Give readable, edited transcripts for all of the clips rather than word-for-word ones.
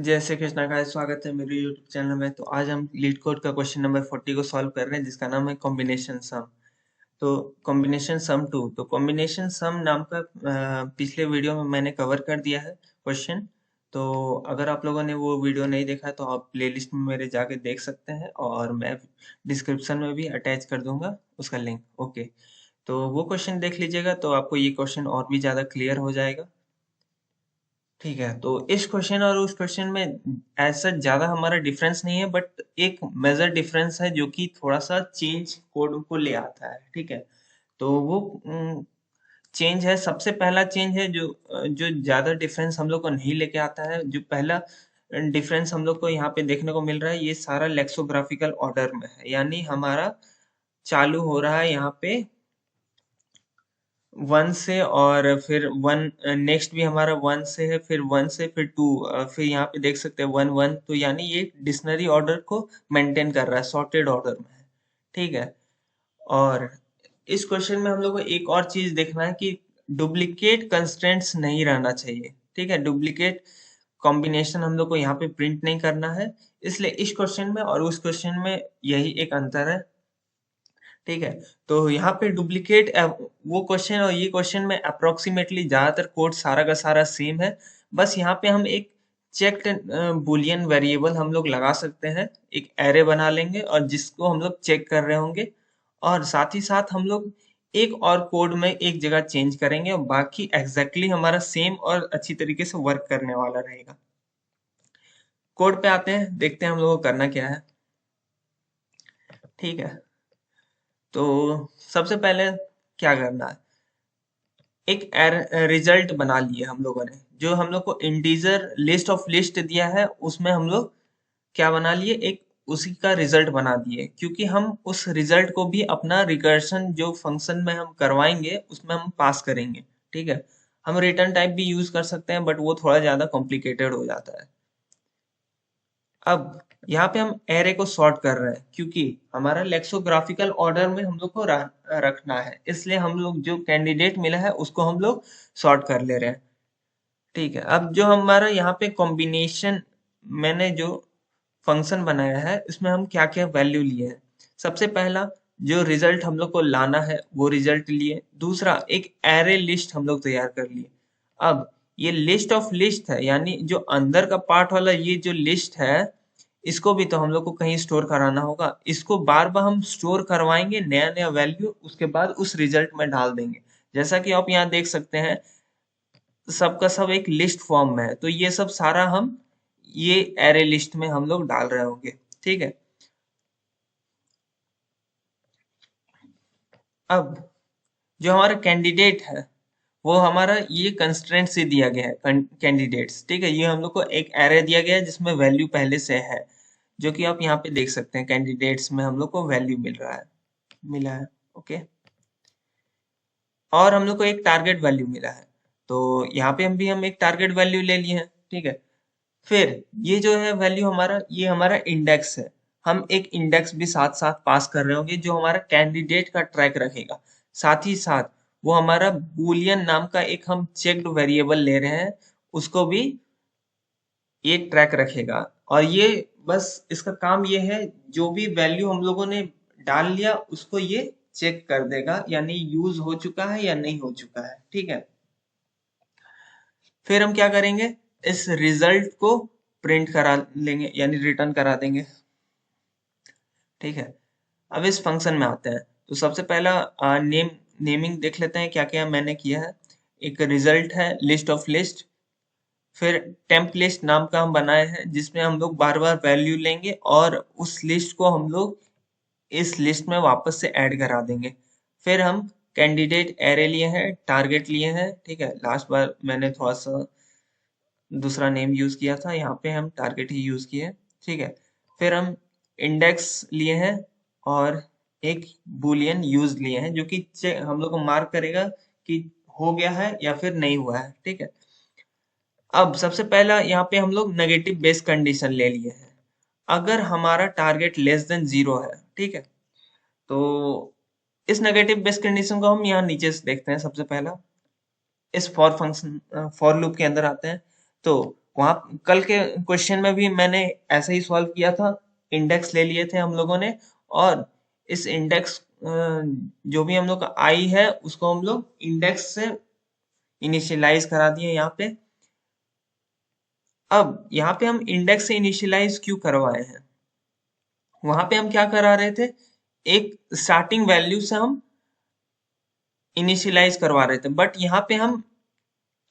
जय श्री कृष्णा का स्वागत है मेरे YouTube चैनल में। तो आज हम लीड कोड का क्वेश्चन नंबर 40 को सॉल्व कर रहे हैं, जिसका नाम है कॉम्बिनेशन सम। तो कॉम्बिनेशन सम 2, तो कॉम्बिनेशन सम नाम का पिछले वीडियो में मैंने कवर कर दिया है क्वेश्चन। तो अगर आप लोगों ने वो वीडियो नहीं देखा है तो आप प्लेलिस्ट में मेरे जाके देख सकते हैं, और मैं डिस्क्रिप्शन में भी अटैच कर दूंगा उसका लिंक। ओके, तो वो क्वेश्चन देख लीजिएगा तो आपको ये क्वेश्चन और भी ज़्यादा क्लियर हो जाएगा। ठीक है, तो इस क्वेश्चन और उस क्वेश्चन में ऐसा ज्यादा हमारा डिफरेंस नहीं है, बट एक मेजर डिफरेंस है जो कि थोड़ा सा चेंज कोड को ले आता है। ठीक है, तो वो चेंज है, सबसे पहला चेंज है जो जो ज्यादा डिफरेंस हम लोग को नहीं लेके आता है। जो पहला डिफरेंस हम लोग को यहाँ पे देखने को मिल रहा है, ये सारा लेक्सोग्राफिकल ऑर्डर में है, यानी हमारा चालू हो रहा है यहाँ पे वन से, और फिर वन नेक्स्ट भी हमारा वन से है, फिर वन से फिर टू, फिर यहाँ पे देख सकते हैं वन वन। तो यानी ये डिक्शनरी ऑर्डर को मेंटेन कर रहा है, सॉर्टेड ऑर्डर में है। ठीक है, और इस क्वेश्चन में हम लोग को एक और चीज देखना है कि डुप्लीकेट कंस्ट्रेंट्स नहीं रहना चाहिए। ठीक है, डुप्लीकेट कॉम्बिनेशन हम लोग को यहाँ पे प्रिंट नहीं करना है, इसलिए इस क्वेश्चन में और उस क्वेश्चन में यही एक अंतर है। ठीक है, तो यहाँ पे डुप्लीकेट वो क्वेश्चन और ये क्वेश्चन में अप्रोक्सीमेटली ज्यादातर कोड सारा का सारा सेम है। बस यहाँ पे हम एक चेक्ड बुलियन वेरिएबल हम लोग लगा सकते हैं, एक एरे बना लेंगे और जिसको हम लोग चेक कर रहे होंगे, और साथ ही साथ हम लोग एक और कोड में एक जगह चेंज करेंगे, और बाकी एग्जैक्टली हमारा सेम और अच्छी तरीके से वर्क करने वाला रहेगा। कोड पे आते हैं, देखते हैं हम लोग को करना क्या है। ठीक है, तो सबसे पहले क्या करना है, एक रिजल्ट बना लिए हम लोगों ने। जो हम लोग को इंटीजर लिस्ट ऑफ लिस्ट दिया है उसमें हम लोग क्या बना लिए, एक उसी का रिजल्ट बना दिए, क्योंकि हम उस रिजल्ट को भी अपना रिकर्शन जो फंक्शन में हम करवाएंगे उसमें हम पास करेंगे। ठीक है, हम रिटर्न टाइप भी यूज कर सकते हैं, बट वो थोड़ा ज्यादा कॉम्प्लिकेटेड हो जाता है। अब यहाँ पे हम एरे को सॉर्ट कर रहे हैं, क्योंकि हमारा लेक्सोग्राफिकल ऑर्डर में हम लोग को रखना है, इसलिए हम लोग जो कैंडिडेट मिला है उसको हम लोग सॉर्ट कर ले रहे हैं। ठीक है, अब जो हमारा यहाँ पे कॉम्बिनेशन मैंने जो फंक्शन बनाया है इसमें हम क्या क्या वैल्यू लिए हैं। सबसे पहला, जो रिजल्ट हम लोग को लाना है वो रिजल्ट लिए। दूसरा, एक एरे लिस्ट हम लोग तैयार कर लिए। अब ये लिस्ट ऑफ लिस्ट है, यानी जो अंदर का पार्ट वाला ये जो लिस्ट है, इसको भी तो हम लोग को कहीं स्टोर कराना होगा। इसको बार बार हम स्टोर करवाएंगे नया नया वैल्यू, उसके बाद उस रिजल्ट में डाल देंगे। जैसा कि आप यहाँ देख सकते हैं, सबका सब एक लिस्ट फॉर्म में है, तो ये सब सारा हम ये एरे लिस्ट में हम लोग डाल रहे होंगे। ठीक है, अब जो हमारा कैंडिडेट है वो हमारा ये कंस्ट्रेंट से दिया गया है, कैंडिडेट्स। ठीक है, ये हम लोग को एक एरे दिया गया है जिसमें वैल्यू पहले से है, जो कि आप यहाँ पे देख सकते हैं, कैंडिडेट्स में हम लोग को वैल्यू मिल रहा है, मिला है। ओके, और हम लोग को एक टारगेट वैल्यू मिला है, तो यहाँ पे हम एक टारगेट वैल्यू ले लिए हैं। ठीक है, फिर ये जो है वैल्यू हमारा, ये हमारा इंडेक्स है। हम एक इंडेक्स भी साथ साथ पास कर रहे होंगे जो हमारा कैंडिडेट का ट्रैक रखेगा। साथ ही साथ वो हमारा बूलियन नाम का एक हम चेक्ड वेरिएबल ले रहे हैं, उसको भी ये ट्रैक रखेगा। और ये बस इसका काम ये है, जो भी वैल्यू हम लोगों ने डाल लिया उसको ये चेक कर देगा, यानी यूज हो चुका है या नहीं हो चुका है। ठीक है, फिर हम क्या करेंगे, इस रिजल्ट को प्रिंट करा लेंगे, यानी रिटर्न करा देंगे। ठीक है, अब इस फंक्शन में आते हैं, तो सबसे पहला नेमिंग देख लेते हैं क्या क्या मैंने किया है। एक रिजल्ट है लिस्ट ऑफ लिस्ट, फिर टेम्प लिस्ट नाम का हम बनाए हैं जिसमें हम लोग बार बार वैल्यू लेंगे और उस लिस्ट को हम लोग इस लिस्ट में वापस से ऐड करा देंगे। फिर हम कैंडिडेट एरे लिए हैं, टारगेट लिए हैं। ठीक है, लास्ट बार मैंने थोड़ा सा दूसरा नेम यूज किया था, यहाँ पे हम टारगेट ही यूज किए। ठीक है, फिर हम इंडेक्स लिए हैं और एक बुलियन यूज लिए हैं, जो कि हम लोग को मार्क करेगा कि हो गया है या फिर नहीं हुआ है। ठीक है, अब सबसे पहला यहाँ पे हम लोग नेगेटिव बेस कंडीशन ले लिए हैं। अगर हमारा टारगेट लेस देन 0 है, ठीक है, तो इस नेगेटिव बेस कंडीशन को हम यहाँ नीचे से देखते हैं। सबसे पहला, इस फॉर फंक्शन फॉर लूप के अंदर आते हैं, तो वहां कल के क्वेश्चन में भी मैंने ऐसा ही सॉल्व किया था, इंडेक्स ले लिए थे हम लोगों ने, और इस इंडेक्स जो भी हम लोग का आई है उसको हम लोग इंडेक्स से इनिशियलाइज करा दिए यहाँ पे। अब यहाँ पे हम इंडेक्स से इनिशियलाइज क्यों करवाए हैं, वहां पे हम क्या करा रहे थे, एक स्टार्टिंग वैल्यू से हम इनिशियलाइज करवा रहे थे, बट यहाँ पे हम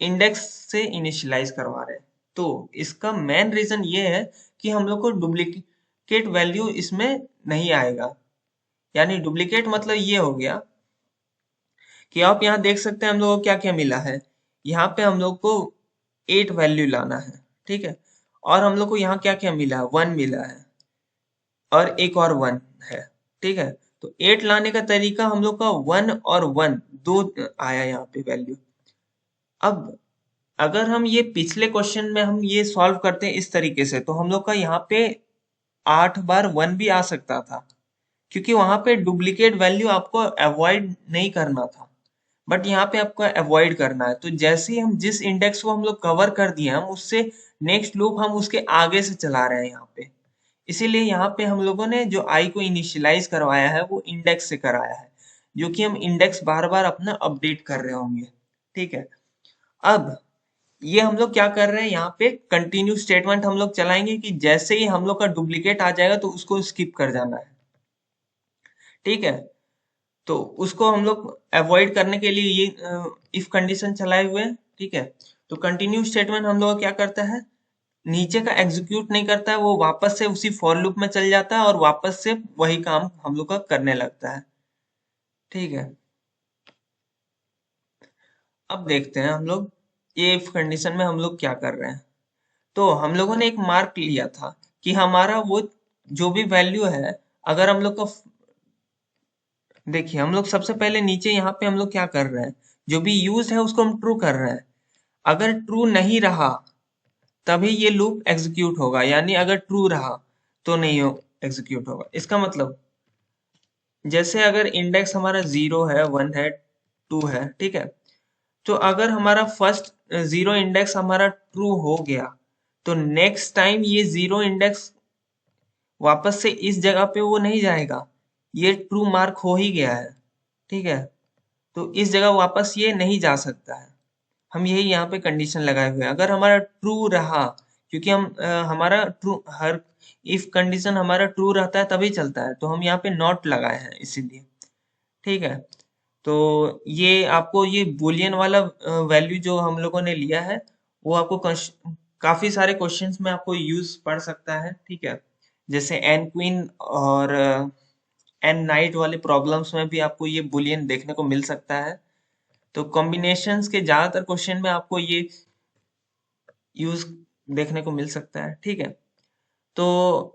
इंडेक्स से इनिशियलाइज करवा रहे हैं। तो इसका मेन रीजन ये है कि हम लोग को डुप्लीकेट वैल्यू इसमें नहीं आएगा। यानी डुप्लीकेट मतलब ये हो गया कि आप यहाँ देख सकते हैं हम लोग को क्या क्या मिला है। यहाँ पे हम लोग को 8 वैल्यू लाना है, ठीक है, और हम लोग को यहाँ क्या क्या मिला है, 1 मिला है और एक और 1 है, ठीक है। तो 8 लाने का तरीका हम लोग का 1 और 1 दो आया यहाँ पे वैल्यू। अब अगर हम ये पिछले क्वेश्चन में हम ये सॉल्व करते हैं इस तरीके से, तो हम लोग का यहाँ पे 8 बार 1 भी आ सकता था, क्योंकि वहां पे डुप्लीकेट वैल्यू आपको अवॉइड नहीं करना था, बट यहाँ पे आपको अवॉइड करना है। तो जैसे ही हम जिस इंडेक्स को हम लोग कवर कर दिए, हम उससे नेक्स्ट लूप हम उसके आगे से चला रहे हैं यहाँ पे। इसीलिए यहाँ पे हम लोगों ने जो आई को इनिशियलाइज करवाया है वो इंडेक्स से कराया है, जो कि हम इंडेक्स बार बार अपना अपडेट कर रहे होंगे, ठीक है। अब ये हम लोग क्या कर रहे हैं, यहाँ पे कंटिन्यू स्टेटमेंट हम लोग चलाएंगे कि जैसे ही हम लोग का डुप्लीकेट आ जाएगा तो उसको स्किप कर जाना है, ठीक है। तो उसको हम लोग अवॉइड करने के लिए ये इफ कंडीशन चलाए हुए हैं, ठीक है। तो कंटिन्यू स्टेटमेंट हम लोग क्या करता है, नीचे का एग्जीक्यूट नहीं करता है, वो वापस से उसी फॉर लूप में चल जाता है और वापस से वही काम हम लोग का करने लगता है, ठीक है। अब देखते हैं हम लोग ये इफ कंडीशन में हम लोग क्या कर रहे हैं। तो हम लोगों ने एक मार्क लिया था कि हमारा वो जो भी वैल्यू है, अगर हम लोग का, देखिए हम लोग सबसे पहले नीचे यहाँ पे हम लोग क्या कर रहे हैं, जो भी यूज है उसको हम ट्रू कर रहे हैं। अगर ट्रू नहीं रहा तभी ये लूप एग्जीक्यूट होगा, यानी अगर ट्रू रहा तो नहीं हो एग्जीक्यूट होगा। इसका मतलब जैसे अगर इंडेक्स हमारा 0 है, 1 है, 2 है, ठीक है, तो अगर हमारा फर्स्ट 0 इंडेक्स हमारा ट्रू हो गया, तो नेक्स्ट टाइम ये 0 इंडेक्स वापस से इस जगह पे वो नहीं जाएगा, ये ट्रू मार्क हो ही गया है, ठीक है। तो इस जगह वापस ये नहीं जा सकता है। हम यही यहाँ पे कंडीशन लगाए हुए हैं, अगर हमारा ट्रू रहा, क्योंकि हम हमारा ट्रू हर इफ कंडीशन हमारा ट्रू रहता है तभी चलता है, तो हम यहाँ पे नॉट लगाए हैं इसीलिए, ठीक है। तो ये आपको ये बुलियन वाला वैल्यू जो हम लोगों ने लिया है वो आपको काफी सारे क्वेश्चंस में आपको यूज पड़ सकता है, ठीक है। जैसे एन क्वीन और एन नाइट वाले प्रॉब्लम्स में भी आपको ये बुलियन देखने को मिल सकता है। तो कॉम्बिनेशंस के ज्यादातर क्वेश्चन में आपको ये यूज देखने को मिल सकता है, ठीक है। तो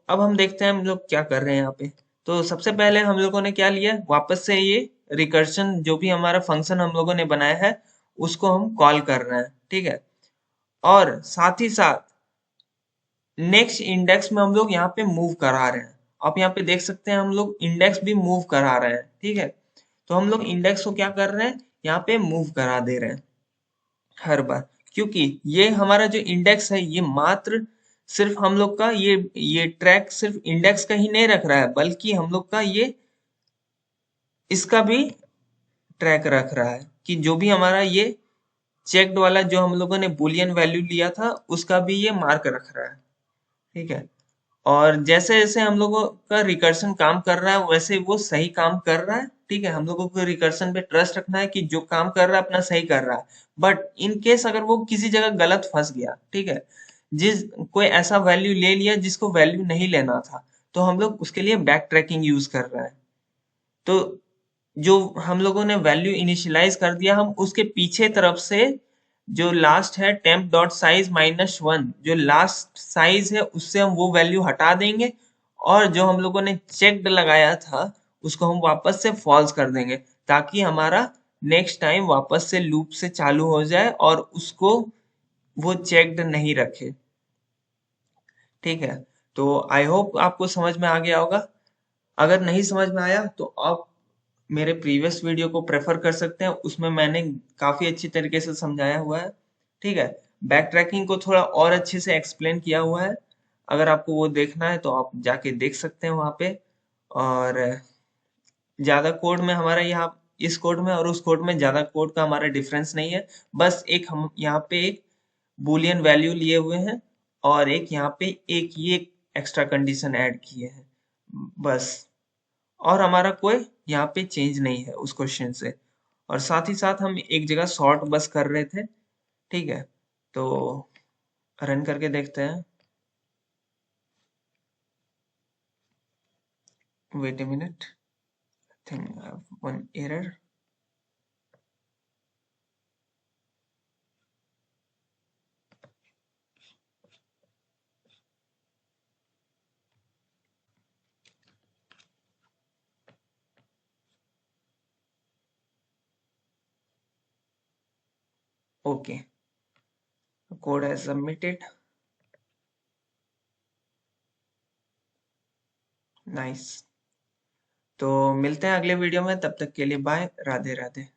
अब हम देखते हैं हम लोग क्या कर रहे हैं यहाँ पे। तो सबसे पहले हम लोगों ने क्या लिया, वापस से ये रिकर्शन जो भी हमारा फंक्शन हम लोगों ने बनाया है उसको हम कॉल कर रहे हैं, ठीक है। और साथ ही साथ नेक्स्ट इंडेक्स में हम लोग यहाँ पे मूव करा रहे हैं। आप यहाँ पे देख सकते हैं हम लोग इंडेक्स भी मूव करा रहे हैं, ठीक है। तो हम लोग इंडेक्स को क्या कर रहे हैं, यहाँ पे मूव करा दे रहे हैं हर बार, क्योंकि ये हमारा जो इंडेक्स है ये मात्र सिर्फ हम लोग का ये ट्रैक सिर्फ इंडेक्स का ही नहीं रख रहा है, बल्कि हम लोग का ये इसका भी ट्रैक रख रहा है कि जो भी हमारा ये चेक्ड वाला जो हम लोगों ने बुलियन वैल्यू लिया था उसका भी ये मार्क रख रहा है, ठीक है। और जैसे जैसे हम लोगों का रिकर्शन काम कर रहा है वैसे वो सही काम कर रहा है, ठीक है। हम लोगों को रिकर्शन पे ट्रस्ट रखना है कि जो काम कर रहा है अपना सही कर रहा है। बट इन केस अगर वो किसी जगह गलत फंस गया, ठीक है, जिस कोई ऐसा वैल्यू ले लिया जिसको वैल्यू नहीं लेना था, तो हम लोग उसके लिए बैक ट्रैकिंग यूज कर रहे हैं। तो जो हम लोगों ने वैल्यू इनिशियलाइज कर दिया, हम उसके पीछे तरफ से जो लास्ट है टेम्प डॉट साइज -1, जो लास्ट साइज है उससे हम वो वैल्यू हटा देंगे, और जो हम लोगों ने चेक्ड लगाया था उसको हम वापस से फॉल्स कर देंगे, ताकि हमारा नेक्स्ट टाइम वापस से लूप से चालू हो जाए और उसको वो चेक्ड नहीं रखे, ठीक है। तो आई होप आपको समझ में आ गया होगा। अगर नहीं समझ में आया तो आप मेरे प्रीवियस वीडियो को प्रेफर कर सकते हैं, उसमें मैंने काफी अच्छी तरीके से समझाया हुआ है, ठीक है। बैक ट्रैकिंग को थोड़ा और अच्छे से एक्सप्लेन किया हुआ है। अगर आपको वो देखना है तो आप जाके देख सकते हैं वहाँ पे। और ज्यादा कोड में हमारा यहाँ इस कोड में और उस कोड में ज्यादा कोड का हमारा डिफरेंस नहीं है। बस एक हम यहाँ पे एक बूलियन वैल्यू लिए हुए हैं और एक यहाँ पे एक ये एक्स्ट्रा कंडीशन ऐड किए हैं बस। और हमारा कोई यहाँ पे चेंज नहीं है उस क्वेश्चन से। और साथ ही साथ हम एक जगह सॉर्ट बस कर रहे थे। ठीक है, तो रन करके देखते हैं। Wait a minute, think one error. Okay, code है सबमिटेड। नाइस। तो मिलते हैं अगले वीडियो में, तब तक के लिए बाय, राधे राधे।